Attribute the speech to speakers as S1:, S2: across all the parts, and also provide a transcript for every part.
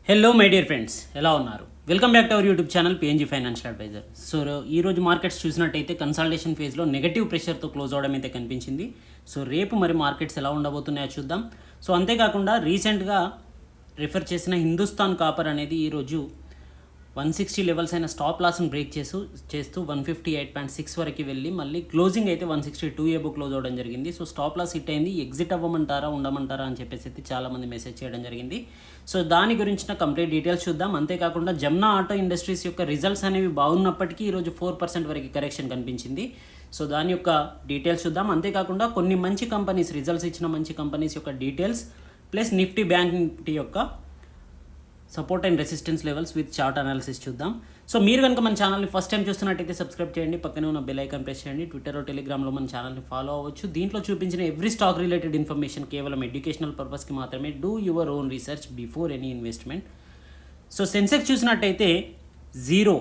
S1: Hello my dear friends, ఎలా ఉన్నారు? Welcome back to our YouTube channel PNG financial advisor. So ఈరోజు markets చూసినట్టయితే consultation ఫేజ్లో negative ప్రెషర్తో క్లోజ్ అవడం అయితే కనిపించింది. సో రేపు మరి మార్కెట్స్ ఎలా ఉండబోతున్నాయో చూద్దాం. సో అంతేకాకుండా రీసెంట్గా రిఫర్ చేసిన హిందుస్థాన్ కాపర్ అనేది ఈరోజు 160 లెవెల్స్ అయిన స్టాప్ లాస్ని బ్రేక్ చేస్తూ 158.6 వరకు వెళ్ళి మళ్ళీ క్లోజింగ్ అయితే 162 ఏబో క్లోజ్ అవ్వడం జరిగింది. సో స్టాప్ లాస్ హిట్ అయింది. ఎగ్జిట్ అవ్వమంటారా ఉండమంటారా అని చెప్పేసి అయితే చాలామంది మెసేజ్ చేయడం జరిగింది. సో దాని గురించిన కంప్లీట్ డీటెయిల్స్ చూద్దాం. అంతేకాకుండా జమ్నా ఆటో ఇండస్ట్రీస్ యొక్క రిజల్ట్స్ అనేవి బాగున్నప్పటికీ ఈరోజు 4% వరకు కరెక్షన్ కనిపించింది. సో దాని యొక్క డీటెయిల్స్ చూద్దాం. అంతేకాకుండా కొన్ని మంచి కంపెనీస్ రిజల్ట్స్ ఇచ్చిన మంచి కంపెనీస్ యొక్క details plus Nifty bank Nifty యొక్క support and resistance levels with chart analysis చూద్దాం. సో మీరు కనుక మన ఛానల్ని ఫస్ట్ టైం చూస్తున్నట్టయితే సబ్స్క్రైబ్ చేయండి, పక్కనే ఉన్న బెల్ ఐకాన్ ప్రెస్ చేయండి. ట్విట్టర్ టెలిగ్రామ్లో మన ఛానల్ని ఫాలో అవ్వచ్చు. దీంట్లో చూపించిన ఎవ్రీ స్టాక్ రిలేటెడ్ ఇన్ఫర్మేషన్ కేవలం ఎడ్యుకేషనల్ పర్పస్కి మాత్రమే. Do your own research before any investment. So Sensex చూసినట్టయితే 0,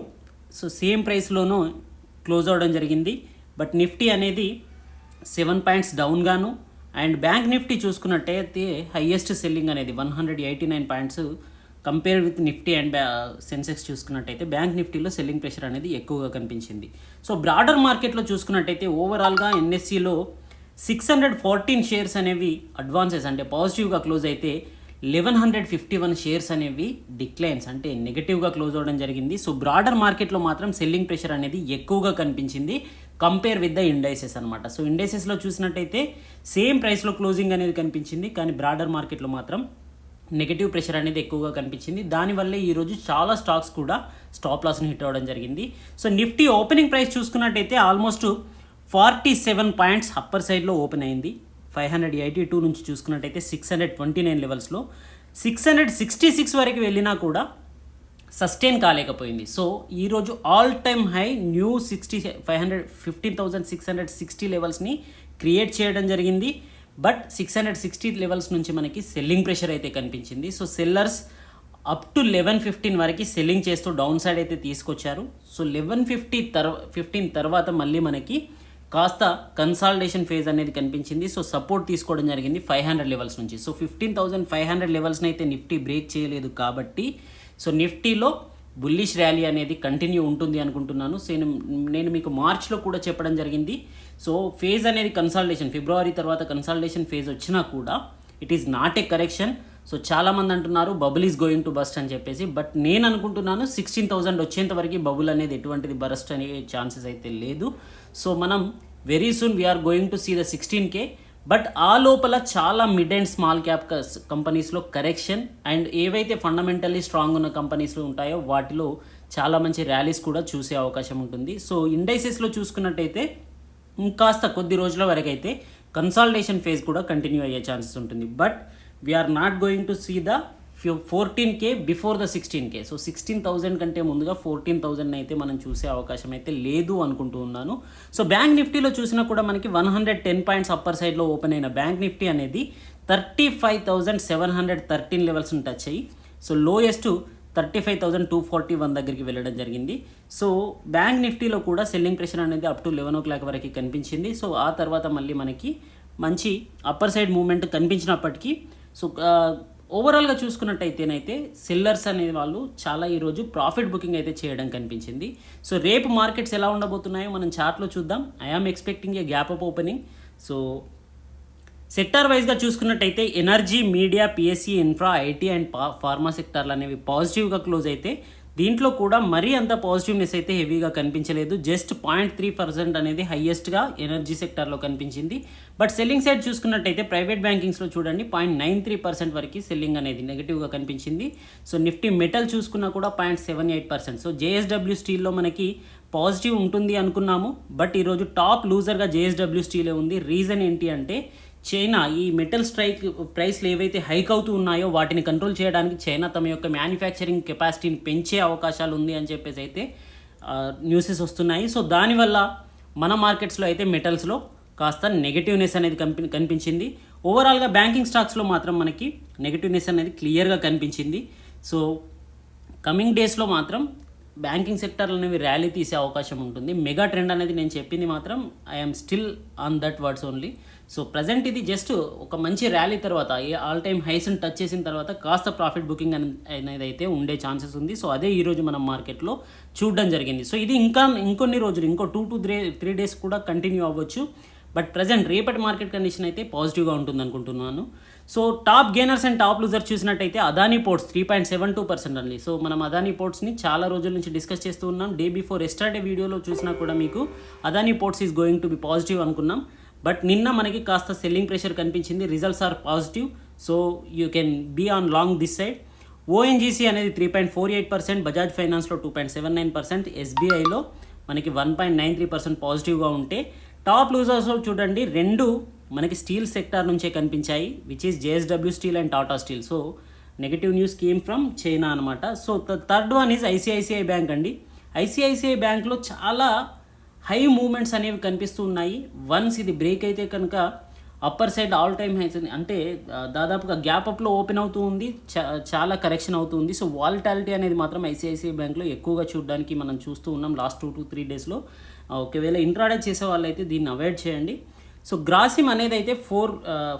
S1: సో సేమ్ ప్రైస్లోనూ క్లోజ్ అవ్వడం జరిగింది. బట్ నిఫ్టీ అనేది 7 పాయింట్స్ డౌన్గాను అండ్ బ్యాంక్ నిఫ్టీ చూసుకున్నట్టయితే హైయెస్ట్ సెల్లింగ్ అనేది 189 points compare with Nifty and Sensex చూసుకున్నట్టయితే బ్యాంక్ నిఫ్టీలో సెల్లింగ్ ప్రెషర్ అనేది ఎక్కువగా కనిపించింది. సో బ్రాడర్ మార్కెట్లో చూసుకున్నట్టయితే ఓవరాల్గా ఎన్ఎస్సిలో 614 షేర్స్ అనేవి అడ్వాన్సెస్ అంటే పాజిటివ్గా క్లోజ్ అయితే 1151 షేర్స్ అనేవి డిక్లైన్స్ అంటే నెగటివ్గా క్లోజ్ అవ్వడం జరిగింది. సో బ్రాడర్ మార్కెట్లో మాత్రం సెల్లింగ్ ప్రెషర్ అనేది ఎక్కువగా కనిపించింది కంపేర్ విత్ ద ఇండైసెస్ అనమాట. సో ఇండైసెస్లో చూసినట్టయితే సేమ్ ప్రైస్లో క్లోజింగ్ అనేది కనిపించింది, కానీ బ్రాడర్ మార్కెట్లో మాత్రం నెగటివ్ ప్రెషర్ అనేది ఎక్కువగా కనిపించింది. దానివల్లే ఈరోజు చాలా స్టాక్స్ కూడా స్టాప్ లాస్ని హిట్ అవ్వడం జరిగింది. సో నిఫ్టీ ఓపెనింగ్ ప్రైస్ చూసుకున్నట్టయితే ఆల్మోస్ట్ 47 పాయింట్స్ అప్పర్ సైడ్లో ఓపెన్ అయింది. 582 నుంచి చూసుకున్నట్టయితే 629 లెవెల్స్లో 666 వరకు వెళ్ళినా కూడా సస్టైన్ కాలేకపోయింది. సో ఈరోజు ఆల్ టైమ్ హై న్యూ 15,660 లెవెల్స్ని క్రియేట్ చేయడం జరిగింది. బట్ 660 లెవెల్స్ నుంచి మనకి సెల్లింగ్ ప్రెషర్ అయితే కనిపించింది. సో సెల్లర్స్ అప్ టు 1115 వరకు సెల్లింగ్ చేస్తూ డౌన్ సైడ్ అయితే తీసుకొచ్చారు. సో 1115 తర్వాత మళ్ళీ మనకి కాస్త కన్సాలిడేషన్ ఫేజ్ అనేది కనిపించింది. సో సపోర్ట్ తీసుకోవడం జరిగింది 500 లెవెల్స్ నుంచి. సో 15,500 లెవెల్స్ని అయితే నిఫ్టీ బ్రేక్ చేయలేదు కాబట్టి సో నిఫ్టీలో బుల్లిష్ ర్యాలీ అనేది కంటిన్యూ ఉంటుంది అనుకుంటున్నాను. సో నేను మీకు మార్చ్లో కూడా చెప్పడం జరిగింది. సో ఫేజ్ అనేది కన్సాలిడేషన్ ఫిబ్రవరి తర్వాత కన్సాలిడేషన్ ఫేజ్ వచ్చినా కూడా it is not a correction. So చాలామంది అంటున్నారు bubble is going to bust అని చెప్పేసి, బట్ నేను అనుకుంటున్నాను 16,000 వచ్చేంత వరకు బబుల్ అనేది ఎటువంటిది బరస్ట్ అనే ఛాన్సెస్ అయితే లేదు. సో మనం very soon we're going to see the 16K. But ఆ లోపల చాలా మిడ్ అండ్ స్మాల్ క్యాప్ కంపెనీస్లో కరెక్షన్ అండ్ ఏవైతే ఫండమెంటల్లీ స్ట్రాంగ్ ఉన్న కంపెనీస్లో ఉంటాయో వాటిలో చాలా మంచి ర్యాలీస్ కూడా చూసే అవకాశం ఉంటుంది. సో ఇండైసెస్లో చూసుకున్నట్టయితే ఇంకాస్త కొద్ది రోజుల వరకు అయితే కన్సాలిడేషన్ ఫేజ్ కూడా కంటిన్యూ అయ్యే ఛాన్సెస్ ఉంటుంది. But we're not going to see the 14K before the 16K. So 16,000 కంటే ముందుగా 14,000 అయితే మనం చూసే అవకాశం అయితే లేదు అనుకుంటూ ఉన్నాను. సో బ్యాంక్ నిఫ్టీలో చూసినా కూడా మనకి 110 పాయింట్స్ అప్పర్ సైడ్లో ఓపెన్ అయిన బ్యాంక్ నిఫ్టీ అనేది 35,713 లెవెల్స్ని టచ్ అయ్యి సో లోయెస్ట్ 35,241 దగ్గరికి వెళ్ళడం జరిగింది. సో బ్యాంక్ నిఫ్టీలో కూడా సెల్లింగ్ ప్రెషర్ అనేది అప్ టు 11 o'clock వరకు కనిపించింది. సో ఆ తర్వాత మళ్ళీ మనకి మంచి అప్పర్ సైడ్ మూవ్మెంట్ కనిపించినప్పటికీ సో ఓవరాల్గా చూసుకున్నట్టయితేనైతే సెల్లర్స్ అనే వాళ్ళు చాలా ఈరోజు ప్రాఫిట్ బుకింగ్ అయితే చేయడం కనిపించింది. సో రేపు మార్కెట్స్ ఎలా ఉండబోతున్నాయో మనం చార్ట్లో చూద్దాం. I am expecting a gap up opening. So sector వైజ్గా చూసుకున్నట్టయితే energy, media, PSC, infra, IT and pharma సెక్టార్లు అనేవి పాజిటివ్గా క్లోజ్ అయితే దీంట్లో కూడా మరీ అంత పాజిటివ్నెస్ అయితే హెవీగా కనిపించలేదు. జస్ట్ 0.3% అనేది హైయెస్ట్గా ఎనర్జీ సెక్టార్లో కనిపించింది. బట్ సెల్లింగ్ సైడ్ చూసుకున్నట్టయితే ప్రైవేట్ బ్యాంకింగ్స్లో చూడండి 0.93% వరకు సెల్లింగ్ అనేది నెగిటివ్గా కనిపించింది. సో నిఫ్టీ మెటల్ చూసుకున్నా కూడా 0.78%. సో జేఎస్డబ్ల్యూ స్టీల్లో మనకి పాజిటివ్ ఉంటుంది అనుకున్నాము, బట్ ఈరోజు టాప్ లూజర్గా జేఎస్డబ్ల్యూ స్టీలే ఉంది. రీజన్ ఏంటి అంటే చైనా ఈ మెటల్ స్ట్రైక్ ప్రైస్లు ఏవైతే హైక్ అవుతూ ఉన్నాయో వాటిని కంట్రోల్ చేయడానికి చైనా తమ యొక్క మ్యానుఫ్యాక్చరింగ్ కెపాసిటీని పెంచే అవకాశాలు ఉంది అని చెప్పేసి అయితే న్యూసెస్ వస్తున్నాయి. సో దానివల్ల మన మార్కెట్స్లో అయితే మెటల్స్లో కాస్త నెగటివ్నెస్ అనేది కనిపించింది. ఓవరాల్గా బ్యాంకింగ్ స్టాక్స్లో మాత్రం మనకి నెగటివ్నెస్ అనేది క్లియర్గా కనిపించింది. సో కమింగ్ డేస్లో మాత్రం బ్యాంకింగ్ సెక్టర్లు అనేవి ర్యాలీ తీసే అవకాశం ఉంటుంది. మెగా ట్రెండ్ అనేది నేను చెప్పింది మాత్రం I'm still on that words only. So present ఇది జస్ట్ ఒక మంచి ర్యాలీ తర్వాత ఆల్ టైమ్ హైస్ని టచ్ చేసిన తర్వాత కాస్త ప్రాఫిట్ బుకింగ్ అనేది అయితే ఉండే ఛాన్సెస్ ఉంది. సో అదే ఈరోజు మనం మార్కెట్లో చూడడం జరిగింది. సో ఇది ఇంకొన్ని రోజులు ఇంకో 2 to 3 days కూడా కంటిన్యూ అవ్వచ్చు. బట్ ప్రజెంట్ రేపటి మార్కెట్ కండిషన్ అయితే పాజిటివ్గా ఉంటుంది అనుకుంటున్నాను. So top gainers and top losers చూసినట్టయితే అదానీ పోర్ట్స్ 3.72% అండి. సో మనం అదానీ పోర్ట్స్ని చాలా రోజుల నుంచి డిస్కస్ చేస్తూ ఉన్నాం. డే బిఫోర్ ఎస్టర్డే వీడియోలో చూసినా కూడా మీకు Adani ports is going to be positive అనుకున్నాం. బట్ నిన్న మనకి కాస్త సెల్లింగ్ ప్రెషర్ కనిపించింది. Results are positive. So you can be on long this side. ONGC అనేది 3.48%, బజాజ్ ఫైనాన్స్లో 2.79%, ఎస్బీఐలో మనకి 1.93% పాజిటివ్గా ఉంటే టాప్ లూజర్స్ చూడండి 2 మనకి స్టీల్ సెక్టార్ నుంచే కనిపించాయి, which is JSW steel and Tata steel. So negative news came from China అనమాట. So third one is ICICI bank అండి. ఐసిఐసిఐ బ్యాంక్లో చాలా హై మూమెంట్స్ అనేవి కనిపిస్తూ ఉన్నాయి. వన్స్ ఇది బ్రేక్ అయితే కనుక upper side all time highs అంటే దాదాపుగా గ్యాప్ అప్లో ఓపెన్ అవుతూ ఉంది, చాలా కరెక్షన్ అవుతుంది. సో వాలిటాలిటీ అనేది మాత్రం ఐసిఐసిఐ బ్యాంక్లో ఎక్కువగా చూడడానికి మనం చూస్తూ ఉన్నాం లాస్ట్ 2 to 3 daysలో. ఒకవేళ ఇంట్రాడే చేసే వాళ్ళైతే దీన్ని అవాయిడ్ చేయండి. సో గ్రాసిమ్ అనేది అయితే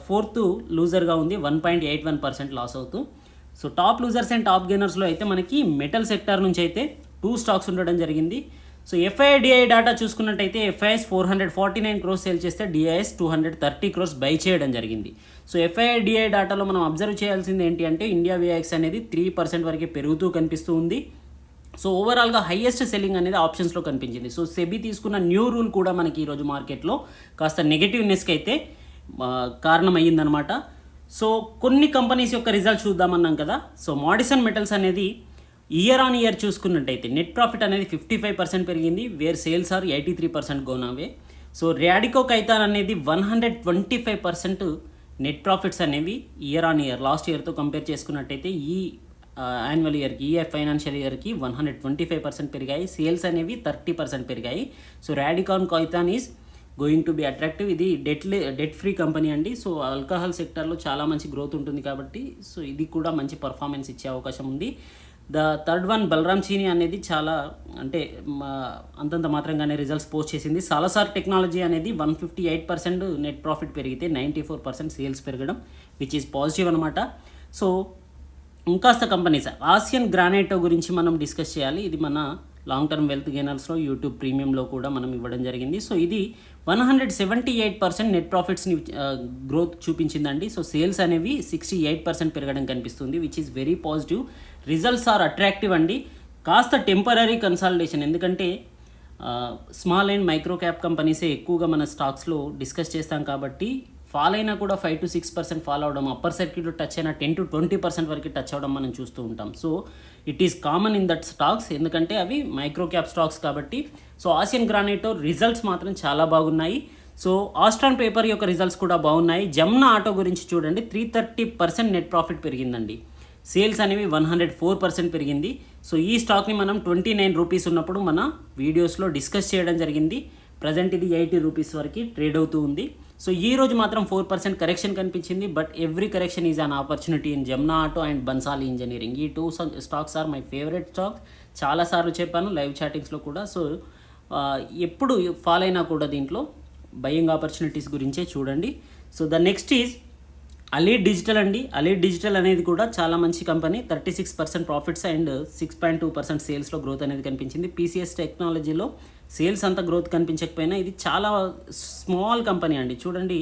S1: ఫోర్త్ లూజర్గా ఉంది, 1.81% లాస్ అవుతూ. So top losers and top గెయినర్స్లో అయితే మనకి మెటల్ సెక్టార్ నుంచి అయితే 2 స్టాక్స్ ఉండడం జరిగింది. సో ఎఫ్ఐడిఐ డేటా చూసుకున్నట్టయితే ఎఫ్ఐఎస్ 449 crores సేల్ చేస్తే డిఐఎస్ 230 crores బై చేయడం జరిగింది. సో ఎఫ్ఐడిఐ డేటాలో మనం అబ్జర్వ్ చేయాల్సింది ఏంటి అంటే ఇండియా విఐఎక్స్ అనేది 3% వరకు పెరుగుతూ కనిపిస్తూ ఉంది. సో ఓవరాల్గా హైయెస్ట్ సెల్లింగ్ అనేది ఆప్షన్స్లో కనిపించింది. సో సెబీ తీసుకున్న న్యూ రూల్ కూడా మనకి ఈరోజు మార్కెట్లో కాస్త నెగటివ్నెస్కి అయితే కారణమయ్యిందనమాట. సో కొన్ని కంపెనీస్ యొక్క రిజల్ట్ చూద్దామన్నాం కదా. సో మాడిసన్ మెటల్స్ అనేది ఇయర్ ఆన్ ఇయర్ చూసుకున్నట్టయితే నెట్ ప్రాఫిట్ అనేది 55% పెరిగింది, వేర్ సేల్స్ ఆర్ 83% గోనావే. సో ర్యాడికో కైతాన్ అనేది 125% నెట్ ప్రాఫిట్స్ అనేవి ఇయర్ ఆన్ ఇయర్ లాస్ట్ ఇయర్తో కంపేర్ చేసుకున్నట్టయితే ఈ యాన్యువల్ ఇయర్కి ఈ ఫైనాన్షియల్ ఇయర్కి 125% పెరిగాయి. సేల్స్ అనేవి 30% పెరిగాయి. So Radico Khaitan is going to be attractive. ఇది డెట్ ఫ్రీ కంపెనీ అండి. సో ఆల్కహాల్ సెక్టర్లో చాలా మంచి గ్రోత్ ఉంటుంది కాబట్టి సో ఇది కూడా మంచి పర్ఫార్మెన్స్ ఇచ్చే అవకాశం ఉంది. ద థర్డ్ వన్ బలరామ్ చీనీ అనేది చాలా అంటే అంతంత మాత్రంగానే రిజల్ట్స్ పోస్ట్ చేసింది. సాలసార్ టెక్నాలజీ అనేది 158% నెట్ ప్రాఫిట్ పెరిగితే 94% సేల్స్ పెరగడం, విచ్ ఈజ్ పాజిటివ్ అనమాట. సో ఇంకాస్త కంపెనీస్ ఆసియన్ గ్రానైటో గురించి మనం డిస్కస్ చేయాలి. ఇది మన లాంగ్ టర్మ్ వెల్త్ గెయినర్స్లో యూట్యూబ్ ప్రీమియంలో కూడా మనం ఇవ్వడం జరిగింది. సో ఇది 178% నెట్ ప్రాఫిట్స్ని గ్రోత్ చూపించిందండి. సో సేల్స్ అనేవి 68% పెరగడం కనిపిస్తుంది, which is very positive. Results are attractive అండి. కాస్త టెంపరీ కన్సాలిడేషన్, ఎందుకంటే స్మాల్ అండ్ మైక్రో క్యాప్ కంపెనీసే ఎక్కువగా మన స్టాక్స్లో డిస్కస్ చేస్తాం కాబట్టి ఫాల్ అయినా కూడా 5 to 6% ఫాల్ అవడం, అప్పర్ సర్క్యూట్లో టచ్ అయినా 10 to 20% వరకు టచ్ అవడం మనం చూస్తూ ఉంటాం. So it is common in that stocks, ఎందుకంటే అవి మైక్రో క్యాప్ స్టాక్స్ కాబట్టి. సో ఆసియన్ గ్రానైటో రిజల్ట్స్ మాత్రం చాలా బాగున్నాయి. సో ఆస్ట్రాన్ పేపర్ యొక్క రిజల్ట్స్ కూడా బాగున్నాయి. జమ్నా ఆటో గురించి చూడండి, 330% నెట్ ప్రాఫిట్ పెరిగిందండి. సేల్స్ అనేవి 104% పెరిగింది. సో ఈ స్టాక్ని మనం 29 రూపీస్ ఉన్నప్పుడు మన వీడియోస్లో డిస్కస్ చేయడం జరిగింది. ప్రజెంట్ ఇది 80 రూపీస్ వరకు ట్రేడ్ అవుతూ ఉంది. సో ఈ రోజు మాత్రం 4% కరెక్షన్ కనిపించింది. But every correction is an opportunity in Jamna Auto and Bansali Engineering. ఈ 2 stocks are my favourite stocks. చాలాసార్లు చెప్పాను లైవ్ చాటింగ్స్లో కూడా. సో ఎప్పుడు ఫాలో అయినా కూడా దీంట్లో బయింగ్ ఆపర్చునిటీస్ గురించే చూడండి. So the next is allied digital అండి. అలీడ్ డిజిటల్ అనేది కూడా చాలా మంచి కంపెనీ. 36% ప్రాఫిట్స్ అండ్ 6.2% సేల్స్లో గ్రోత్ అనేది కనిపించింది. పీసీఎస్ టెక్నాలజీలో సేల్స్ అంత గ్రోత్ కనిపించకపోయినా ఇది చాలా స్మాల్ కంపెనీ అండి. చూడండి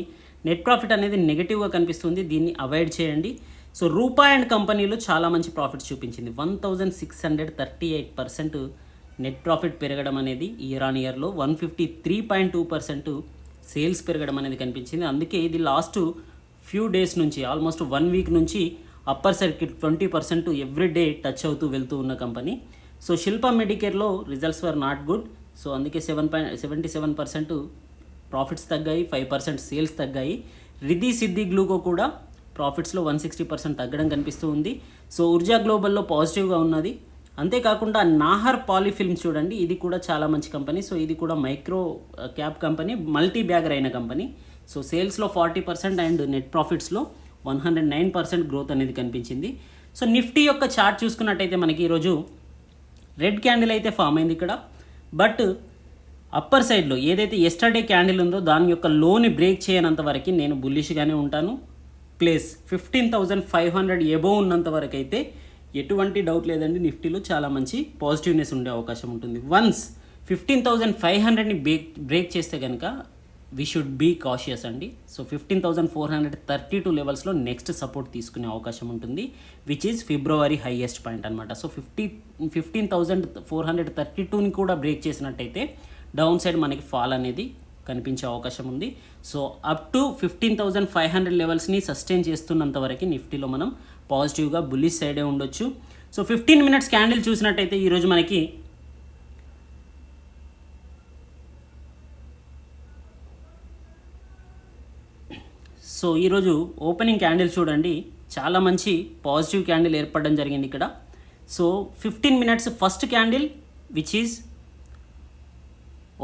S1: నెట్ ప్రాఫిట్ అనేది నెగిటివ్గా కనిపిస్తుంది, దీన్ని అవాయిడ్ చేయండి. సో రూపా అండ్ కంపెనీలో చాలా మంచి ప్రాఫిట్స్ చూపించింది. 1638% నెట్ ప్రాఫిట్ పెరగడం అనేది ఇయర్ ఆన్ ఇయర్లో, 153.2% సేల్స్ పెరగడం అనేది కనిపించింది. అందుకే ఇది లాస్ట్ ఫ్యూ డేస్ నుంచి ఆల్మోస్ట్ 1 వీక్ నుంచి upper circuit 20% every day touch అవుతూ వెళ్తూ ఉన్న కంపెనీ. సో శిల్పా మెడికేర్లో results were not good. So అందుకే 77% ప్రాఫిట్స్ తగ్గాయి, 5% సేల్స్ తగ్గాయి. రిద్ధి సిద్ధి గ్లూకో కూడా ప్రాఫిట్స్లో 160% తగ్గడం కనిపిస్తూ ఉంది. సో ఉర్జా గ్లోబల్లో పాజిటివ్గా ఉన్నది. అంతేకాకుండా నాహర్ పాలీఫిల్మ్స్ చూడండి, ఇది కూడా చాలా మంచి కంపెనీ. సో ఇది కూడా micro cap company, multi bagger అయిన కంపెనీ. సో సేల్స్లో 40% అండ్ నెట్ ప్రాఫిట్స్లో 109% గ్రోత్ అనేది కనిపించింది. సో నిఫ్టీ యొక్క చార్ట్ చూసుకున్నట్టయితే మనకి ఈరోజు రెడ్ క్యాండిల్ అయితే ఫామ్ అయింది ఇక్కడ. బట్ అప్పర్ సైడ్లో ఏదైతే ఎస్టర్డే క్యాండిల్ ఉందో దాని యొక్క లోని బ్రేక్ చేయనంత వరకు నేను బుల్లిష్గానే ఉంటాను. ప్లస్ 15,500 ఎబోవ్ ఉన్నంత వరకు అయితే ఎటువంటి డౌట్ లేదండి, నిఫ్టీలో చాలా మంచి పాజిటివ్నెస్ ఉండే అవకాశం ఉంటుంది. వన్స్ 15,500ని బ్రేక్ చేస్తే కనుక వీ షుడ్ బీ కాషియస్ అండి. సో 15,432 లెవెల్స్లో నెక్స్ట్ సపోర్ట్ తీసుకునే అవకాశం ఉంటుంది, which is February highest point అనమాట. సో 15,432ని కూడా బ్రేక్ చేసినట్టయితే డౌన్ సైడ్ మనకి ఫాల్ అనేది కనిపించే అవకాశం ఉంది. సో అప్ టు 15,500 లెవెల్స్ని సస్టైన్ చేస్తున్నంత వరకు నిఫ్టీలో మనం పాజిటివ్గా బుల్లిష్ సైడే ఉండొచ్చు. సో 15 మినిట్స్ క్యాండిల్ చూసినట్టయితే ఈరోజు మనకి ఈరోజు ఓపెనింగ్ క్యాండిల్ చూడండి, చాలా మంచి పాజిటివ్ క్యాండిల్ ఏర్పడడం జరిగింది ఇక్కడ. So 15 minutes first candle which is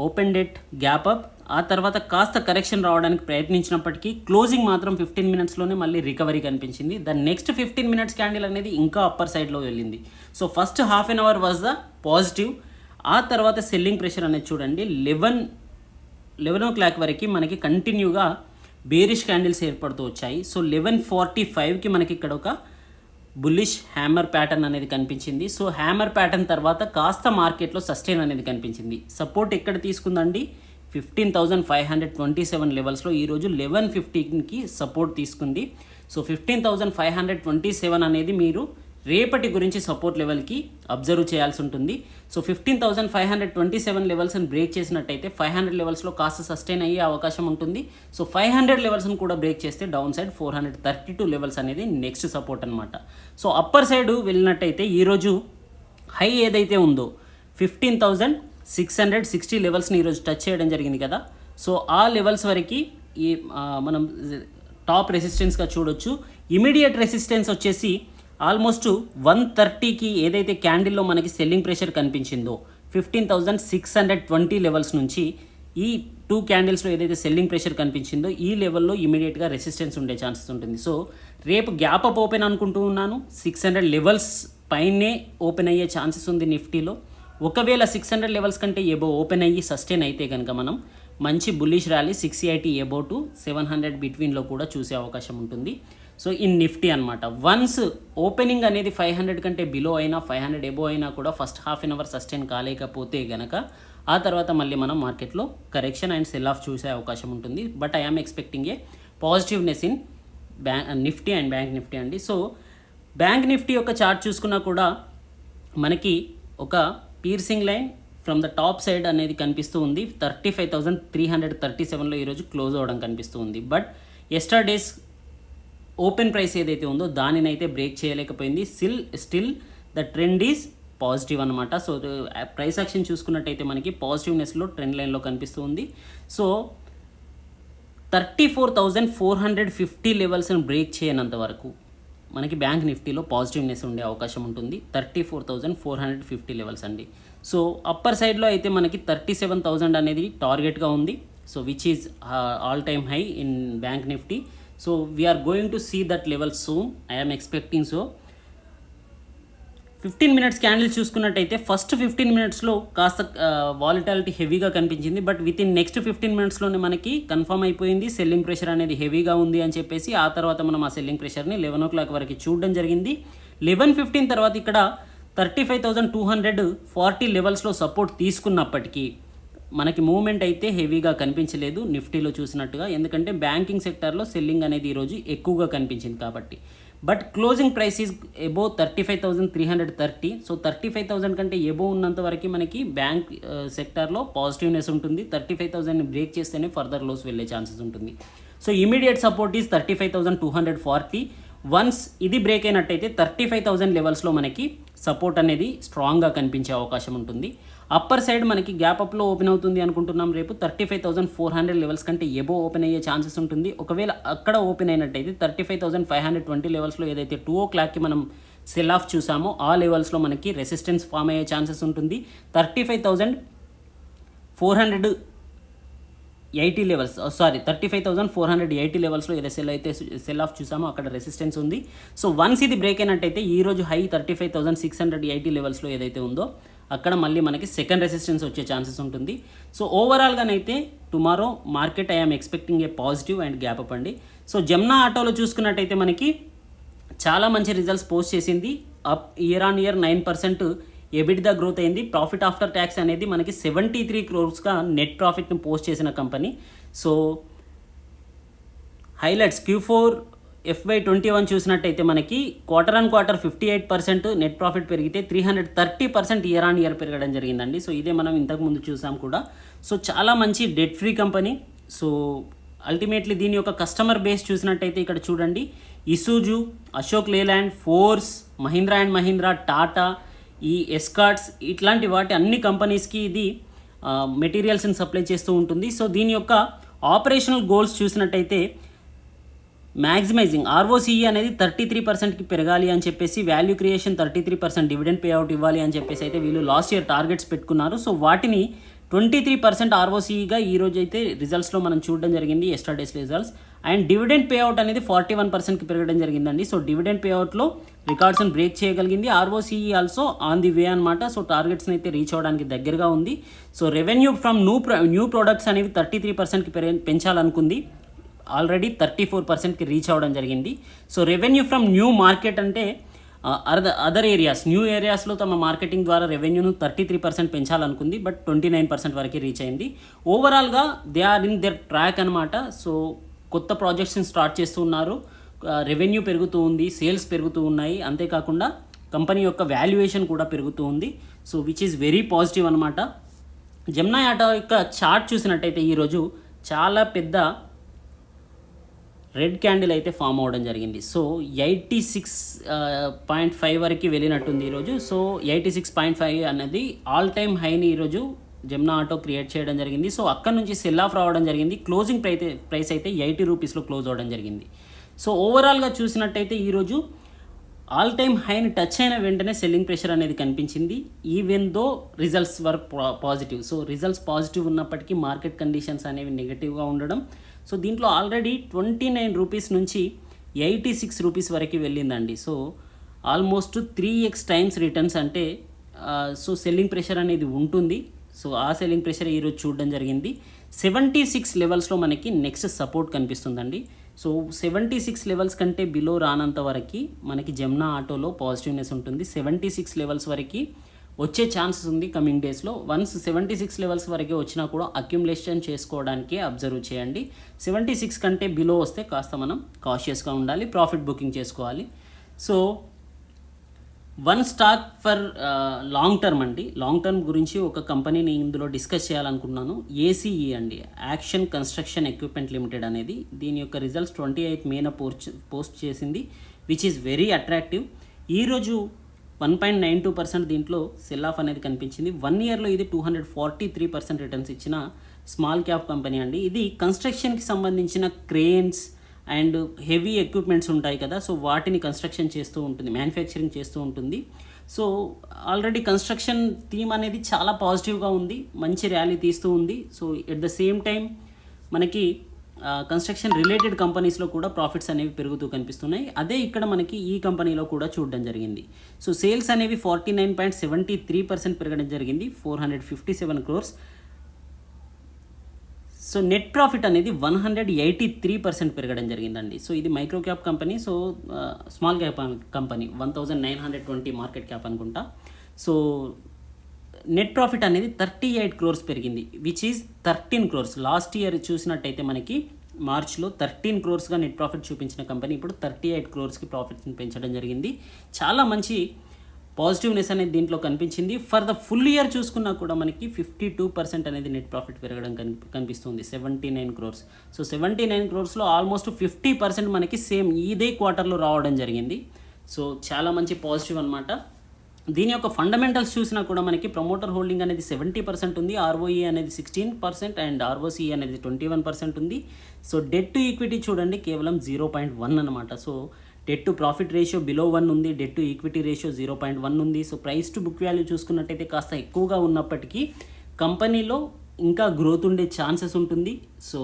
S1: open debt gap up, ఆ తర్వాత కాస్త కరెక్షన్ రావడానికి ప్రయత్నించినప్పటికీ క్లోజింగ్ మాత్రం 15 మినిట్స్లోనే మళ్ళీ రికవరీ కనిపించింది. ద నెక్స్ట్ 15 మినిట్స్ క్యాండిల్ అనేది ఇంకా అప్పర్ సైడ్లో వెళ్ళింది. So first half an hour was the positive, ఆ తర్వాత సెల్లింగ్ ప్రెషర్ అనేది చూడండి 11 o'clock వరకు మనకి కంటిన్యూగా బేరిష్ క్యాండిల్స్ ఏర్పడుతూ వచ్చాయి. సో 11:45కి మనకి ఇక్కడ ఒక బుల్లిష్ హ్యామర్ ప్యాటర్న్ అనేది కనిపించింది. సో హ్యామర్ ప్యాటర్న్ తర్వాత కాస్త మార్కెట్లో సస్టైన్ అనేది కనిపించింది. సపోర్ట్ ఎక్కడ తీసుకుందండి, 15,527 లెవెల్స్లో ఈరోజు 11:15కి సపోర్ట్ తీసుకుంది. సో 15,527 అనేది మీరు రేపటి గురించి సపోర్ట్ లెవెల్కి అబ్జర్వ్ చేయాల్సి ఉంటుంది. సో 15,527 లెవెల్స్ని బ్రేక్ చేసినట్టయితే 500 లెవెల్స్లో కాస్త సస్టైన్ అయ్యే అవకాశం ఉంటుంది. సో 500 లెవెల్స్ని కూడా బ్రేక్ చేస్తే డౌన్ సైడ్ 432 లెవెల్స్ అనేది నెక్స్ట్ సపోర్ట్ అనమాట. సో అప్పర్ సైడ్ వెళ్ళినట్టయితే ఈరోజు హై ఏదైతే ఉందో 15,660 లెవెల్స్ని ఈరోజు టచ్ చేయడం జరిగింది కదా. సో ఆ లెవెల్స్ వరకు ఈ మనం టాప్ రెసిస్టెన్స్గా చూడొచ్చు. ఇమీడియట్ రెసిస్టెన్స్ వచ్చేసి ఆల్మోస్ట్ 130కి ఏదైతే క్యాండిల్లో మనకి సెల్లింగ్ ప్రెషర్ కనిపించిందో 15,620 లెవెల్స్ నుంచి ఈ 2 క్యాండిల్స్లో ఏదైతే సెల్లింగ్ ప్రెషర్ కనిపించిందో ఈ లెవెల్లో ఇమీడియట్గా రెసిస్టెన్స్ ఉండే ఛాన్సెస్ ఉంటుంది. సో రేపు గ్యాప్ అప్ ఓపెన్ అనుకుంటూ ఉన్నాను, 600 లెవెల్స్ పైనే ఓపెన్ అయ్యే ఛాన్సెస్ ఉంది నిఫ్టీలో. ఒకవేళ 600 లెవెల్స్ కంటే ఎబో ఓపెన్ అయ్యి సస్టైన్ అయితే కనుక మనం మంచి బుల్లిష్ ర్యాలీ 680 ఎబో టు 700 బిట్వీన్లో కూడా చూసే అవకాశం ఉంటుంది. సో ఇన్ నిఫ్టీ అనమాట. వన్స్ ఓపెనింగ్ అనేది 500 కంటే బిలో అయినా 500 ఎబో అయినా కూడా first half an hour sustain కాలేకపోతే గనక ఆ తర్వాత మళ్ళీ మనం మార్కెట్లో కరెక్షన్ అండ్ సెల్ ఆఫ్ చూసే అవకాశం ఉంటుంది. But I am expecting a positiveness in Nifty and bank Nifty అండి. సో బ్యాంక్ నిఫ్టీ యొక్క చార్ట్ చూసుకున్నా కూడా మనకి ఒక piercing line from the top side అనేది కనిపిస్తూ ఉంది. 35,337లో ఈరోజు క్లోజ్ అవ్వడం కనిపిస్తూ ఉంది. బట్ ఎస్టర్డేస్ ఓపెన్ ప్రైస్ ఏదైతే ఉందో దానినైతే బ్రేక్ చేయలేకపోయింది. Still the trend is positive అనమాట. సో ప్రైస్ యాక్షన్ చూసుకున్నట్టయితే మనకి పాజిటివ్నెస్లో ట్రెండ్ లైన్లో కనిపిస్తూ ఉంది. సో 34,450 లెవెల్స్ని బ్రేక్ చేయనంత వరకు మనకి బ్యాంక్ నిఫ్టీలో పాజిటివ్నెస్ ఉండే అవకాశం ఉంటుంది. 34,450 లెవెల్స్ అండి. సో అప్పర్ సైడ్లో అయితే మనకి 37,000 అనేది టార్గెట్గా ఉంది. So which is all time high in bank Nifty. So we're going to see that level soon, I'm expecting. So 15 minutes candle చూసుకున్నట్టయితే ఫస్ట్ 15 మినిట్స్లో కాస్త వాలిటాలిటీ హెవీగా కనిపించింది. బట్ విత్ ఇన్ నెక్స్ట్ 15 మినిట్స్లోనే మనకి కన్ఫర్మ్ అయిపోయింది సెల్లింగ్ ప్రెషర్ అనేది హెవీగా ఉంది అని చెప్పేసి. ఆ తర్వాత మనం ఆ సెల్లింగ్ ప్రెషర్ని 11 o'clock వరకు చూడడం జరిగింది. 11:15 తర్వాత ఇక్కడ 35,240 లెవెల్స్లో సపోర్ట్ తీసుకున్నప్పటికీ మనకి మూవ్మెంట్ అయితే హెవీగా కనిపించలేదు నిఫ్టీలో చూసినట్టుగా, ఎందుకంటే బ్యాంకింగ్ సెక్టర్లో సెల్లింగ్ అనేది ఈరోజు ఎక్కువగా కనిపించింది కాబట్టి. But closing price is above 35,330. So 35,000 కంటే ఎబో ఉన్నంత వరకు మనకి బ్యాంక్ సెక్టార్లో పాజిటివ్నెస్ ఉంటుంది. 35,000ని బ్రేక్ చేస్తేనే ఫర్దర్ లోస్ వెళ్ళే ఛాన్సెస్ ఉంటుంది. So immediate support is 35,240. Once ఇది బ్రేక్ అయినట్టయితే 35,000 లెవెల్స్లో మనకి సపోర్ట్ అనేది స్ట్రాంగ్గా కనిపించే అవకాశం ఉంటుంది. అప్పర్ సైడ్ మనకి గ్యాప్ అప్లో ఓపెన్ అవుతుంది అనుకుంటున్నాం. రేపు 35,400 లెవెల్స్ కంటే ఎబో ఓపెన్ అయ్యే ఛాన్సెస్ ఉంటుంది. ఒకవేళ అక్కడ ఓపెన్ అయినట్టయితే 35,520 లెవెల్స్లో ఏదైతే 2 o'clockకి మనం సెల్ ఆఫ్ చూసామో ఆ లెవెల్స్లో మనకి రెసిస్టెన్స్ ఫామ్ అయ్యే ఛాన్సెస్ ఉంటుంది. 35,480 లెవెల్స్ 35,480 లెవెల్స్లో ఏదైతే సెల్ ఆఫ్ చూసామో అక్కడ రెసిస్టెన్స్ ఉంది. సో వన్స్ ఇది బ్రేక్ అయినట్టయితే ఈరోజు హై 35,680 లెవెల్స్లో ఏదైతే ఉందో అక్కడ మళ్ళీ మనకి సెకండ్ రెసిస్టెన్స్ వచ్చే ఛాన్సెస్ ఉంటుంది. సో ఓవరాల్గానైతే tomorrow market I'm expecting a positive and gap up అండి. సో జమ్నా ఆటోలో చూసుకున్నట్టయితే మనకి చాలా మంచి రిజల్ట్స్ పోస్ట్ చేసింది. Up year on year 9% EBITDA growth అయింది. ప్రాఫిట్ ఆఫ్టర్ ట్యాక్స్ అనేది మనకి 73 crores నెట్ ప్రాఫిట్ని పోస్ట్ చేసిన కంపెనీ. సో హైలైట్స్ Q4 FY21 చూసినట్టయితే మనకి quarter on quarter 58% net profit పెరిగితే 330% ఇయర్ ఆన్ ఇయర్ పెరగడం జరిగిందండి. సో ఇదే మనం ఇంతకుముందు చూసాం కూడా. సో చాలా మంచి debt free company. So ultimately దీని యొక్క కస్టమర్ బేస్ చూసినట్టయితే ఇక్కడ చూడండి, Isuzu, Ashok Leyland, Force, Mahindra and Mahindra, Tata, ఈ ఎస్కార్ట్స్ ఇట్లాంటి వాటి అన్ని కంపెనీస్కి ఇది మెటీరియల్స్ని సప్లై చేస్తూ ఉంటుంది. సో దీని యొక్క ఆపరేషనల్ గోల్స్ చూసినట్టయితే మ్యాక్సిమైజింగ్ ROCE అనేది 33%కి పెరగాలి అని చెప్పేసి, value creation 33%, dividend pay out ఇవ్వాలి అని చెప్పేసి అయితే వీళ్ళు లాస్ట్ ఇయర్ టార్గెట్స్ పెట్టుకున్నారు. సో వాటిని 23% ROCEగా ఈరోజు అయితే రిజల్ట్స్లో మనం చూడడం జరిగింది, yesterday's results. And dividend pay out అనేది 41%కి పెరగడం జరిగిందండి. సో డివిడెండ్ పే అవుట్లో రికార్డ్స్ని బ్రేక్ చేయగలిగింది. ROCE also on the way అనమాట. సో టార్గెట్స్ని అయితే రీచ్ అవ్వడానికి దగ్గరగా ఉంది. So revenue from new products అనేవి 33%కి పెంచాలనుకుంది, ఆల్రెడీ 34%కి రీచ్ అవ్వడం జరిగింది. So revenue from new market అంటే అదర్ ఏరియాస్, న్యూ ఏరియాస్లో తమ మార్కెటింగ్ ద్వారా రెవెన్యూను 33% పెంచాలనుకుంది, బట్ 29% వరకు రీచ్ అయింది. ఓవరాల్గా they are in their track అనమాట. సో కొత్త ప్రాజెక్ట్స్ని స్టార్ట్ చేస్తూ ఉన్నారు, రెవెన్యూ పెరుగుతూ ఉంది, సేల్స్ పెరుగుతూ ఉన్నాయి, అంతేకాకుండా కంపెనీ యొక్క వాల్యుయేషన్ కూడా పెరుగుతూ ఉంది. So which is very positive అనమాట. జమ్నా ఆటో యొక్క చార్ట్ చూసినట్టయితే ఈరోజు చాలా పెద్ద రెడ్ క్యాండిల్ అయితే ఫామ్ అవ్వడం జరిగింది. సో 86.5 వరకు వెళ్ళినట్టుంది ఈరోజు. సో 86.5 అనేది ఆల్ టైమ్ హైని ఈరోజు జమ్నా ఆటో క్రియేట్ చేయడం జరిగింది. సో అక్కడ నుంచి సెల్ ఆఫ్ రావడం జరిగింది. క్లోజింగ్ ప్రైస్ అయితే 80 రూపీస్లో క్లోజ్ అవ్వడం జరిగింది. సో ఓవరాల్గా చూసినట్టయితే ఈరోజు ఆల్ టైమ్ హైని టచ్ అయిన వెంటనే సెల్లింగ్ ప్రెషర్ అనేది కనిపించింది, even though results were positive. So results positive ఉన్నప్పటికీ మార్కెట్ కండిషన్స్ అనేవి నెగిటివ్గా ఉండడం. సో దీంట్లో ఆల్రెడీ 29 రూపీస్ నుంచి 86 రూపీస్ వరకు వెళ్ళిందండి. So almost 3x times returns అంటే సో సెల్లింగ్ ప్రెషర్ అనేది ఉంటుంది. సో ఆ సెల్లింగ్ ప్రెషర్ ఈరోజు చూడడం జరిగింది. 76 లెవెల్స్లో మనకి నెక్స్ట్ సపోర్ట్ కనిపిస్తుందండి. సో 76 లెవెల్స్ కంటే బిలో రానంత వరకు మనకి జమ్నా ఆటోలో పాజిటివ్నెస్ ఉంటుంది. 76 లెవెల్స్ వరకు వచ్చే ఛాన్సెస్ ఉంది కమింగ్ డేస్లో. వన్స్ 76 లెవెల్స్ వరకు వచ్చినా కూడా అక్యుములేషన్ చేసుకోవడానికి అబ్జర్వ్ చేయండి. 76 కంటే బిలో వస్తే కాస్త మనం కాషియస్గా ఉండాలి, ప్రాఫిట్ బుకింగ్ చేసుకోవాలి. So one stock for long term అండి. లాంగ్ టర్మ్ గురించి ఒక కంపెనీని ఇందులో డిస్కస్ చేయాలనుకున్నాను. ACE అండి, యాక్షన్ కన్స్ట్రక్షన్ ఎక్విప్మెంట్ లిమిటెడ్ అనేది. దీని యొక్క రిజల్ట్స్ 28 మేన పోస్ట్ చేసింది, విచ్ ఈజ్ వెరీ అట్రాక్టివ్. ఈరోజు 1.92% దీంట్లో సెల్ ఆఫ్ అనేది కనిపించింది. 1 ఇయర్లో ఇది 243% రిటర్న్స్ ఇచ్చిన స్మాల్ క్యాప్ కంపెనీ అండి. ఇది కన్స్ట్రక్షన్కి సంబంధించిన క్రేన్స్ అండ్ హెవీ ఎక్విప్మెంట్స్ ఉంటాయి కదా, సో వాటిని కన్స్ట్రక్షన్ చేస్తూ ఉంటుంది, మ్యానుఫ్యాక్చరింగ్ చేస్తూ ఉంటుంది. సో ఆల్రెడీ కన్స్ట్రక్షన్ థీమ్ అనేది చాలా పాజిటివ్గా ఉంది, మంచి ర్యాలీ తీస్తూ ఉంది. So at the same time మనకి కన్స్ట్రక్షన్ రిలేటెడ్ కంపెనీస్లో కూడా ప్రాఫిట్స్ అనేవి పెరుగుతూ కనిపిస్తున్నాయి. అదే ఇక్కడ మనకి ఈ కంపెనీలో కూడా చూడడం జరిగింది. సో సేల్స్ అనేవి 49.73% పెరగడం జరిగింది, 457 crores. సో నెట్ ప్రాఫిట్ అనేది 183% పెరగడం జరిగిందండి. సో ఇది micro cap company, so small cap company, 1920 market cap అనుకుంటా. సో నెట్ ప్రాఫిట్ అనేది 38 crores పెరిగింది, which is 13 crores. Last year చూసినట్టయితే మనకి మార్చ్లో 13 crores నెట్ ప్రాఫిట్ చూపించిన కంపెనీ ఇప్పుడు 38 crores ప్రాఫిట్ని పెంచడం జరిగింది. చాలా మంచి పాజిటివ్నెస్ అనేది దీంట్లో కనిపించింది. ఫర్ ద ఫుల్ ఇయర్ చూసుకున్నా కూడా మనకి 52% అనేది నెట్ ప్రాఫిట్ పెరగడం కనిపిస్తుంది, 79 crores. సో 79 crores ఆల్మోస్ట్ 50% మనకి సేమ్ ఇదే క్వార్టర్లో రావడం జరిగింది. సో చాలా మంచి పాజిటివ్ అనమాట. దీని యొక్క ఫండమెంటల్స్ చూసినా కూడా మనకి ప్రమోటర్ హోల్డింగ్ అనేది 70% ఉంది, ROE అనేది 16% అండ్ ROCE అనేది 21% ఉంది. సో డెట్ టు ఈక్విటీ చూడండి కేవలం 0.1 అనమాట. So det to profit ratio below 1 ఉంది, డెట్ టు ఈక్విటీ రేషియో 0.1 ఉంది. So price to book value చూసుకున్నట్టయితే కాస్త ఎక్కువగా ఉన్నప్పటికీ కంపెనీలో ఇంకా గ్రోత్ ఉండే ఛాన్సెస్ ఉంటుంది. So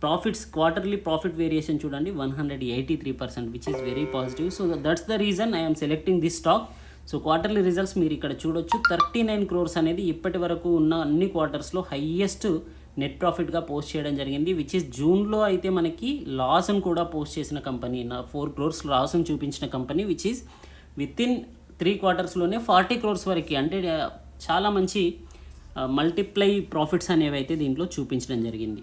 S1: profits, quarterly profit variation చూడండి 183%, which is very positive. So that's the reason I'm selecting this stock. So quarterly results మీరు ఇక్కడ చూడొచ్చు. 39 crores అనేది ఇప్పటి వరకు ఉన్న అన్ని క్వార్టర్స్లో హైయెస్ట్ నెట్ ప్రాఫిట్గా పోస్ట్ చేయడం జరిగింది, విచ్ ఇస్ జూన్లో అయితే మనకి లాస్ని కూడా పోస్ట్ చేసిన కంపెనీ, 4 crores లాస్ని చూపించిన company, which is with in 3 quartersలోనే 40 crores వరకు, అంటే చాలా మంచి మల్టిప్లై ప్రాఫిట్స్ అనేవి అయితే దీంట్లో చూపించడం జరిగింది.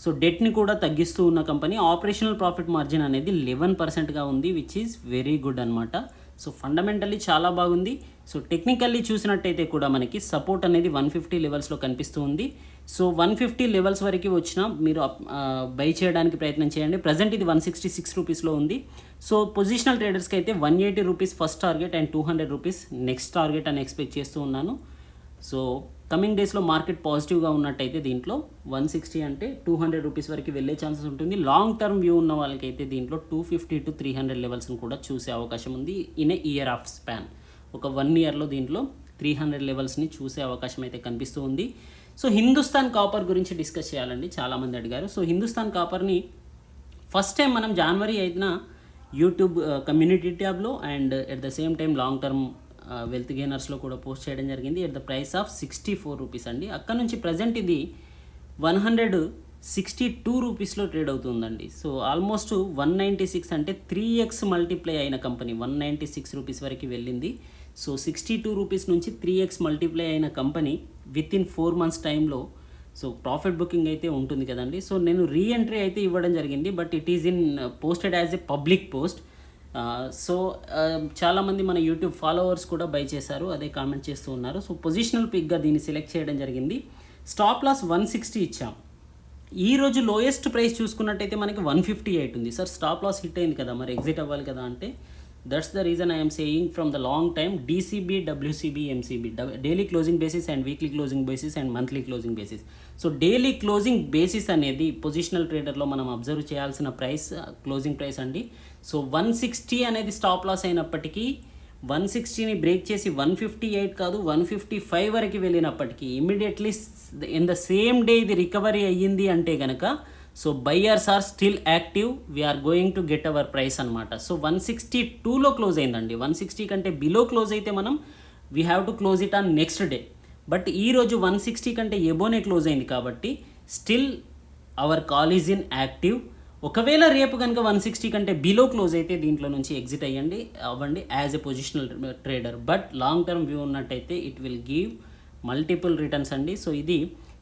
S1: సో డెట్ని కూడా తగ్గిస్తూ ఉన్న కంపెనీ. ఆపరేషనల్ ప్రాఫిట్ మార్జిన్ అనేది 11%గా ఉంది, విచ్ ఈజ్ వెరీ గుడ్ అనమాట. సో ఫండమెంటల్లీ చాలా బాగుంది. సో టెక్నికల్లీ చూసినట్టయితే కూడా మనకి సపోర్ట్ అనేది 150 లెవెల్స్లో కనిపిస్తూ ఉంది. సో 150 లెవెల్స్ వరకు వచ్చినా మీరు బై చేయడానికి ప్రయత్నం చేయండి. ప్రజెంట్ ఇది 166 రూపీస్లో ఉంది. సో పొజిషనల్ ట్రేడర్స్కి అయితే 180 rupees first target and 200 rupees next target అని ఎక్స్పెక్ట్ చేస్తూ ఉన్నాను. సో కమింగ్ డేస్లో మార్కెట్ పాజిటివ్గా ఉన్నట్టయితే దీంట్లో 160 అంటే 200 రూపీస్ వరకు వెళ్ళే ఛాన్సెస్ ఉంటుంది. లాంగ్ టర్మ్ వ్యూ ఉన్న వాళ్ళకైతే దీంట్లో 250 to 300 లెవెల్స్ని కూడా చూసే అవకాశం ఉంది in a year of span. ఒక 1 ఇయర్లో దీంట్లో 300 లెవెల్స్ని చూసే అవకాశం అయితే కనిపిస్తూ ఉంది. సో హిందుస్థాన్ కాపర్ గురించి డిస్కస్ చేయాలండి, చాలామంది అడిగారు. సో హిందుస్థాన్ కాపర్ని ఫస్ట్ టైం మనం జనవరి 5న యూట్యూబ్ కమ్యూనిటీ ట్యాబ్లో and at the same time long term wealth గెయినర్స్లో కూడా పోస్ట్ చేయడం జరిగింది at the price of 64 rupees అండి. అక్కడ నుంచి ప్రజెంట్ ఇది 162 రూపీస్లో ట్రేడ్ అవుతుందండి. సో ఆల్మోస్ట్ 196 అంటే 3x మల్టిప్లై అయిన కంపెనీ 196 రూపీస్ వరకు వెళ్ళింది. సో 62 రూపీస్ నుంచి 3x మల్టిప్లై అయిన కంపెనీ విత్ ఇన్ 4 months టైంలో సో ప్రాఫిట్ బుకింగ్ అయితే ఉంటుంది కదండి. సో నేను రీఎంట్రీ అయితే ఇవ్వడం జరిగింది, but it is in posted as a public post. So చాలామంది మన యూట్యూబ్ ఫాలోవర్స్ కూడా బై చేశారు, అదే కామెంట్ చేస్తూ ఉన్నారు. సో పొజిషనల్ పిక్గా దీన్ని సెలెక్ట్ చేయడం జరిగింది. స్టాప్ లాస్ 160 ఇచ్చాం. ఈరోజు లోయెస్ట్ ప్రైస్ చూసుకున్నట్టయితే మనకి 158 ఉంది. సార్ స్టాప్ లాస్ హిట్ అయింది కదా, మరి ఎగ్జిట్ అవ్వాలి కదా అంటే that's the reason I'm saying from the long time DCB, WCB, MCB, daily closing basis and weekly closing basis and monthly closing basis. So daily closing basis అనేది positional ట్రేడర్లో మనం observe చేయాల్సిన ప్రైస్, క్లోజింగ్ ప్రైస్ అండి. So 160 అనేది stop loss అయినప్పటికీ 160ని break చేసి 158 కాదు 155 వరకు వెళ్ళినప్పటికీ immediately in the same day ఇది రికవరీ అయ్యింది అంటే కనుక so buyers are still active, we're going to get our price అనమాట. సో 162లో క్లోజ్ అయిందండి. 160 కంటే బిలో క్లోజ్ అయితే మనం we have to close it on next day. But ఈరోజు 160 కంటే ఎబోనే క్లోజ్ అయింది కాబట్టి still our call is in active. ఒకవేళ రేపు కనుక 160 కంటే బిలో క్లోజ్ అయితే దీంట్లో నుంచి ఎగ్జిట్ అవ్వండి as a positional trader. But long term view ఉన్నట్టయితే it will give multiple returns అండి. సో ఇది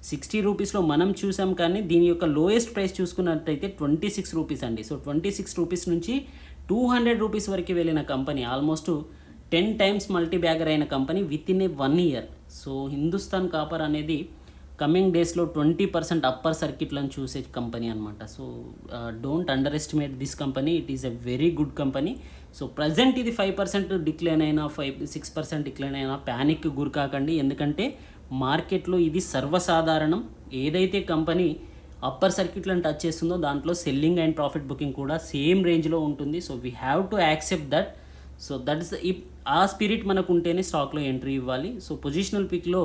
S1: 60 రూపీస్లో మనం చూసాం, కానీ దీని యొక్క లోయెస్ట్ ప్రైస్ చూసుకున్నట్టయితే 26 రూపీస్ అండి. సో 26 రూపీస్ నుంచి 200 రూపీస్ వరకు వెళ్ళిన company, almost 10 times multibagger అయిన company with in a 1 year. So Hindustan copper అనేది కమింగ్ డేస్లో 20% అప్పర్ సర్కిట్లను చూసే కంపెనీ అనమాట. So don't underestimate this company, it is a very good company. So present ఇది 5% డిక్లైన్ అయినా 6% డిక్లైన్ అయినా panic గురి కాకండి, ఎందుకంటే మార్కెట్లో ఇది సర్వసాధారణం. ఏదైతే కంపెనీ అప్పర్ సర్కిట్లను టచ్ చేస్తుందో దాంట్లో సెల్లింగ్ అండ్ ప్రాఫిట్ బుకింగ్ కూడా సేమ్ రేంజ్లో ఉంటుంది. So we have to accept that. So that is ఆ స్పిరిట్ మనకు ఉంటేనే స్టాక్లో ఎంట్రీ ఇవ్వాలి. సో పొజిషనల్ పిక్లో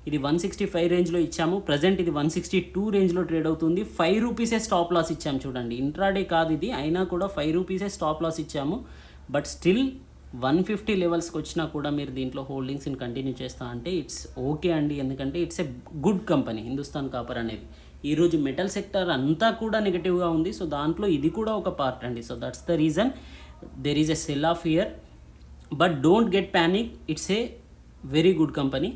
S1: ఇది 165 రేంజ్లో ఇచ్చాము, ప్రజెంట్ ఇది 162 రేంజ్లో ట్రేడ్ అవుతుంది. 5 రూపీసే స్టాప్ లాస్ ఇచ్చాము చూడండి, ఇంట్రాడే కాదు ఇది, అయినా కూడా 5 రూపీసే స్టాప్ లాస్ ఇచ్చాము. బట్ స్టిల్ 150 లెవెల్స్కి వచ్చినా కూడా మీరు దీంట్లో హోల్డింగ్స్ని కంటిన్యూ చేస్తా అంటే ఇట్స్ ఓకే అండి, ఎందుకంటే it's a good company Hindustan copper అనేది. ఈరోజు మెటల్ సెక్టర్ అంతా కూడా నెగిటివ్గా ఉంది, సో దాంట్లో ఇది కూడా ఒక పార్ట్ అండి. So that's the reason there is a cell of year, but don't get panic, it's a very good company.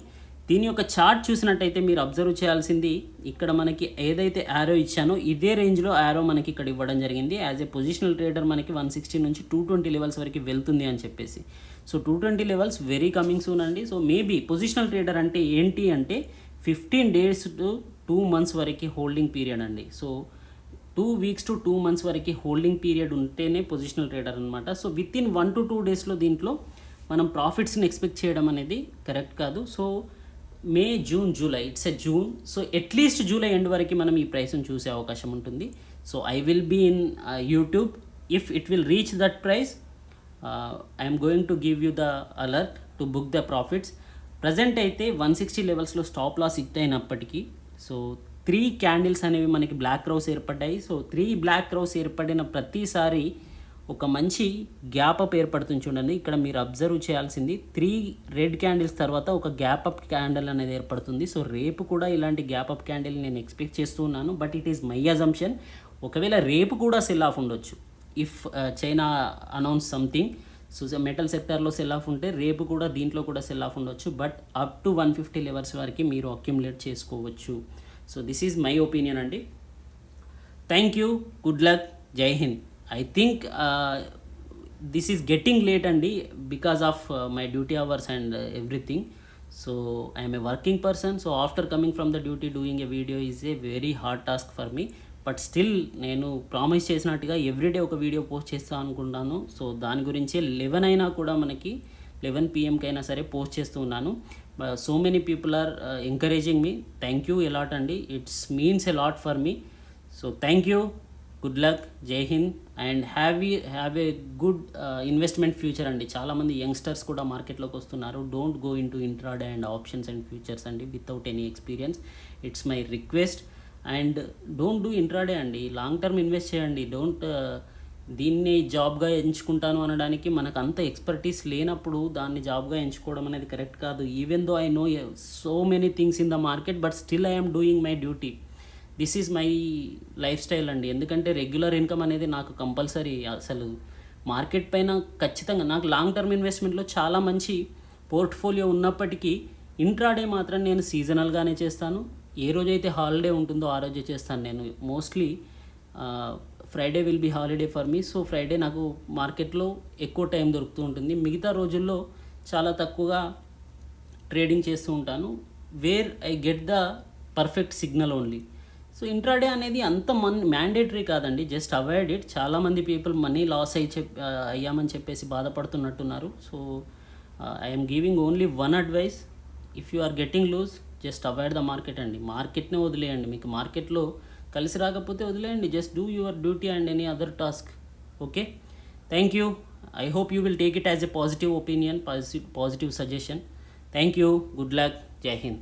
S1: దీని యొక్క చార్ట్ చూసినట్టయితే మీరు అబ్జర్వ్ చేయాల్సింది, ఇక్కడ మనకి ఏదైతే యారో ఇచ్చానో ఇదే రేంజ్లో యారో మనకి ఇక్కడ ఇవ్వడం జరిగింది. యాజ్ ఏ పొజిషనల్ ట్రేడర్ మనకి 160 నుంచి 220 లెవెల్స్ వరకు వెళ్తుంది అని చెప్పేసి. So 220 levels very coming soon అండి. సో మేబీ పొజిషనల్ ట్రేడర్ అంటే ఏంటి అంటే 15 days to 2 months వరకు హోల్డింగ్ పీరియడ్ అండి. సో 2 weeks to 2 months వరకు హోల్డింగ్ పీరియడ్ ఉంటేనే పొజిషనల్ ట్రేడర్ అనమాట. సో విత్ ఇన్ 1 to 2 daysలో దీంట్లో మనం ప్రాఫిట్స్ని ఎక్స్పెక్ట్ చేయడం అనేది కరెక్ట్ కాదు. So May, June, July, it's a June. So at least July end వరకు మనం ఈ ప్రైస్ని చూసే అవకాశం ఉంటుంది. So I will be in YouTube if it will reach that price. I'm going to give you the alert to book the profits. Present అయితే 160 లెవెల్స్లో stop loss hit అయినప్పటికీ so 3 candles అనేవి మనకి బ్లాక్ క్రౌస్ ఏర్పడ్డాయి. So 3 black crows ఏర్పడిన ప్రతిసారి ఒక మంచి గ్యాప్ అప్ ఏర్పడుతుంది చూడండి. ఇక్కడ మీరు అబ్జర్వ్ చేయాల్సింది 3 రెడ్ క్యాండిల్స్ తర్వాత ఒక గ్యాప్ అప్ క్యాండిల్ అనేది ఏర్పడుతుంది. సో రేపు కూడా ఇలాంటి గ్యాప్ అప్ క్యాండిల్ నేను ఎక్స్పెక్ట్ చేస్తూ ఉన్నాను. But it is my assumption. ఒకవేళ రేపు కూడా సెల్ ఆఫ్ ఉండొచ్చు. If China announce something, so metal సెక్టార్లో సెల్ ఆఫ్ ఉంటే రేపు కూడా దీంట్లో కూడా సెల్ ఆఫ్ ఉండొచ్చు. బట్ అప్ టు 150 లెవెల్స్ వరకు మీరు అక్యుములేట్ చేసుకోవచ్చు. So this is my opinion అండి. థ్యాంక్ యూ, గుడ్ లక్, జై Hind. I think this is getting late అండి because of my duty hours and everything. So I'm a working person. So after coming from the duty doing a video is a very hard task for me. But still నేను promise చేసినట్టుగా everyday ఒక video post చేస్తాను అనుకుంటాను. So దాని గురించి 11 అయినా కూడా మనకి 11 PM అయినా సరే పోస్ట్ చేస్తూ ఉన్నాను. So many people are encouraging me. Thank you a lot అండి. It's means a lot for me. So thank you, good luck, జై హింద్ and have a good investment future అండి. చాలామంది యంగ్స్టర్స్ కూడా మార్కెట్లోకి వస్తున్నారు. Don't go into intraday and options and futures అండి without any experience. It's my request. And don't do intraday అండి, long term invest చేయండి. డోంట్ దీన్ని జాబ్గా ఎంచుకుంటాను అనడానికి మనకు అంత ఎక్స్పర్టీస్ లేనప్పుడు దాన్ని జాబ్గా ఎంచుకోవడం అనేది కరెక్ట్ కాదు. Even though I know so many things in the market but still I'm doing my duty. This is my life style అండి. ఎందుకంటే రెగ్యులర్ ఇన్కమ్ అనేది నాకు కంపల్సరీ. అసలు మార్కెట్ పైన ఖచ్చితంగా నాకు లాంగ్ టర్మ్ ఇన్వెస్ట్మెంట్లో చాలా మంచి పోర్ట్ఫోలియో ఉన్నప్పటికీ ఇంట్రాడే మాత్రం నేను సీజనల్గానే చేస్తాను. ఏ రోజైతే హాలిడే ఉంటుందో ఆ రోజే చేస్తాను నేను. Mostly Friday will be holiday for me. So Friday నాకు మార్కెట్లో ఎక్కువ టైం దొరుకుతూ ఉంటుంది. మిగతా రోజుల్లో చాలా తక్కువగా ట్రేడింగ్ చేస్తూ ఉంటాను. Where I get the perfect signal only. So intraday అనేది అంత మ్యాండేటరీ కాదండి, జస్ట్ అవాయిడ్ ఇట్. చాలామంది పీపుల్ మనీ లాస్ అయ్యామని చెప్పేసి బాధపడుతున్నట్టున్నారు. So I'm giving only one advice. If you are getting lose just avoid the market అండి. మార్కెట్నే వదిలేయండి. మీకు మార్కెట్లో కలిసి రాకపోతే వదిలేయండి. Just do your duty and any other task. Okay, thank you. I hope you will take it as a positive opinion, positive suggestion. Thank you, good luck, జై హింద్.